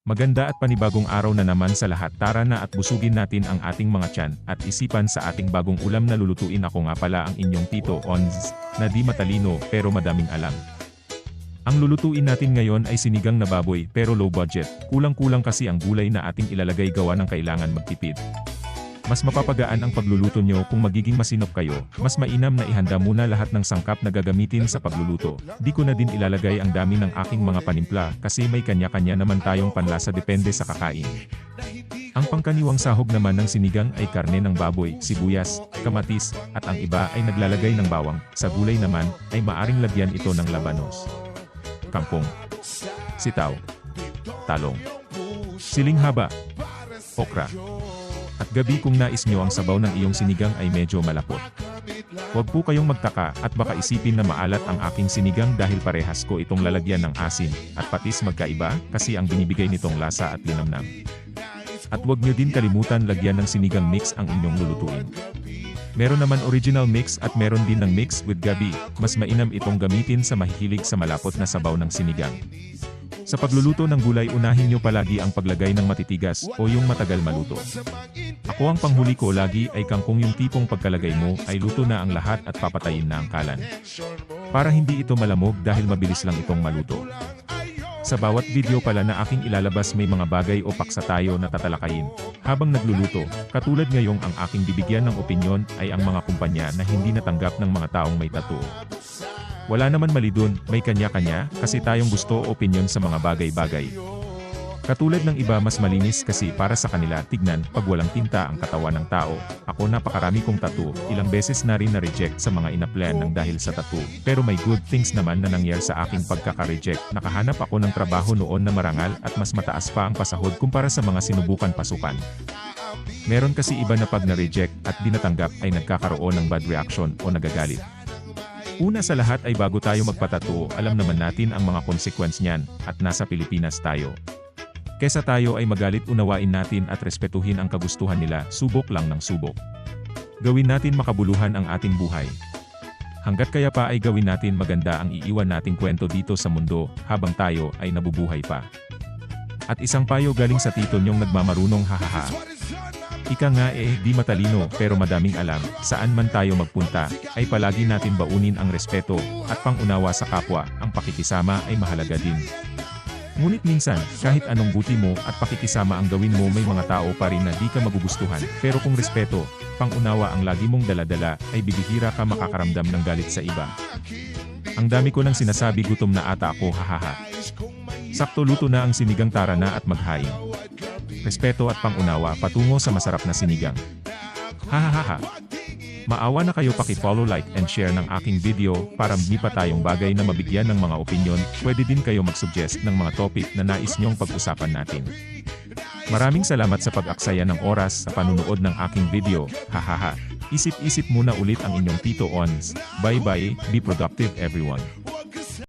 Maganda at panibagong araw na naman sa lahat. Tara na at busugin natin ang ating mga tiyan at isipan sa ating bagong ulam na lulutuin. Ako nga pala ang inyong Tito Ons, na di matalino pero madaming alam. Ang lulutuin natin ngayon ay sinigang na baboy pero low budget. Kulang-kulang kasi ang gulay na ating ilalagay gawa ng kailangan magtipid. Mas mapapagaan ang pagluluto nyo kung magiging masinop kayo. Mas mainam na ihanda muna lahat ng sangkap na gagamitin sa pagluluto. Di ko na din ilalagay ang dami ng aking mga panimpla kasi may kanya-kanya naman tayong panlasa depende sa kakain. Ang pangkaniwang sahog naman ng sinigang ay karne ng baboy, sibuyas, kamatis, at ang iba ay naglalagay ng bawang. Sa gulay naman, ay maaring lagyan ito ng labanos, kangkong, sitaw, talong, siling haba, okra. At gabi kung nais nyo ang sabaw ng iyong sinigang ay medyo malapot. Huwag po kayong magtaka at baka isipin na maalat ang aking sinigang dahil parehas ko itong lalagyan ng asin at patis. Magkaiba kasi ang binibigay nitong lasa at linamnam. At huwag nyo din kalimutan lagyan ng sinigang mix ang inyong lulutuin. Meron naman original mix at meron din ng mix with gabi. Mas mainam itong gamitin sa mahihilig sa malapot na sabaw ng sinigang. Sa pagluluto ng gulay, unahin nyo palagi ang paglagay ng matitigas o yung matagal maluto. Ako ang panghuli ko lagi ay kangkong, yung tipong pagkalagay mo ay luto na ang lahat at papatayin na ang kalan. Para hindi ito malamog dahil mabilis lang itong maluto. Sa bawat video pala na aking ilalabas may mga bagay o paksa tayo na tatalakayin habang nagluluto. Katulad ngayong ang aking bibigyan ng opinyon ay ang mga kumpanya na hindi natanggap ng mga taong may tattoo. Wala naman mali dun, may kanya-kanya, kasi tayong gusto o opinyon sa mga bagay-bagay. Katulad ng iba mas malinis kasi para sa kanila tignan pag walang tinta ang katawan ng tao. Ako napakarami kong tattoo, ilang beses na rin na-reject sa mga inaplan ng dahil sa tattoo. Pero may good things naman na nangyari sa aking pagkaka-reject. Nakahanap ako ng trabaho noon na marangal at mas mataas pa ang pasahod kumpara sa mga sinubukan pasukan. Meron kasi iba na pag na-reject at di natanggap ay nagkakaroon ng bad reaction o nagagalit. Una sa lahat ay bago tayo magpatattoo, alam naman natin ang mga consequence niyan, at nasa Pilipinas tayo. Kesa tayo ay magalit, unawain natin at respetuhin ang kagustuhan nila, subok lang ng subok. Gawin natin makabuluhan ang ating buhay. Hanggat kaya pa ay gawin natin maganda ang iiwan nating kwento dito sa mundo, habang tayo ay nabubuhay pa. At isang payo galing sa tito nyong nagmamarunong, hahaha. Ika nga di matalino pero madaming alam. Saan man tayo magpunta, ay palagi natin baunin ang respeto at pangunawa sa kapwa. Ang pakikisama ay mahalaga din. Ngunit minsan, kahit anong buti mo at pakikisama ang gawin mo, may mga tao pa rin na di ka magugustuhan. Pero kung respeto, pangunawa ang lagi mong daladala, ay bibihira ka makakaramdam ng galit sa iba. Ang dami ko nang sinasabi, gutom na ata ako, hahaha. Sakto, luto na ang sinigang, tara na at maghain. Respeto at pangunawa patungo sa masarap na sinigang. Hahaha. Maawa na kayo, paki-follow, like and share ng aking video para hindi pa tayong bagay na mabigyan ng mga opinyon. Pwede din kayo mag-suggest ng mga topic na nais nyong pag-usapan natin. Maraming salamat sa pag-aksaya ng oras sa panunood ng aking video. Hahaha. Isip-isip muna ulit ang inyong Tito Ons. Bye bye, be productive everyone.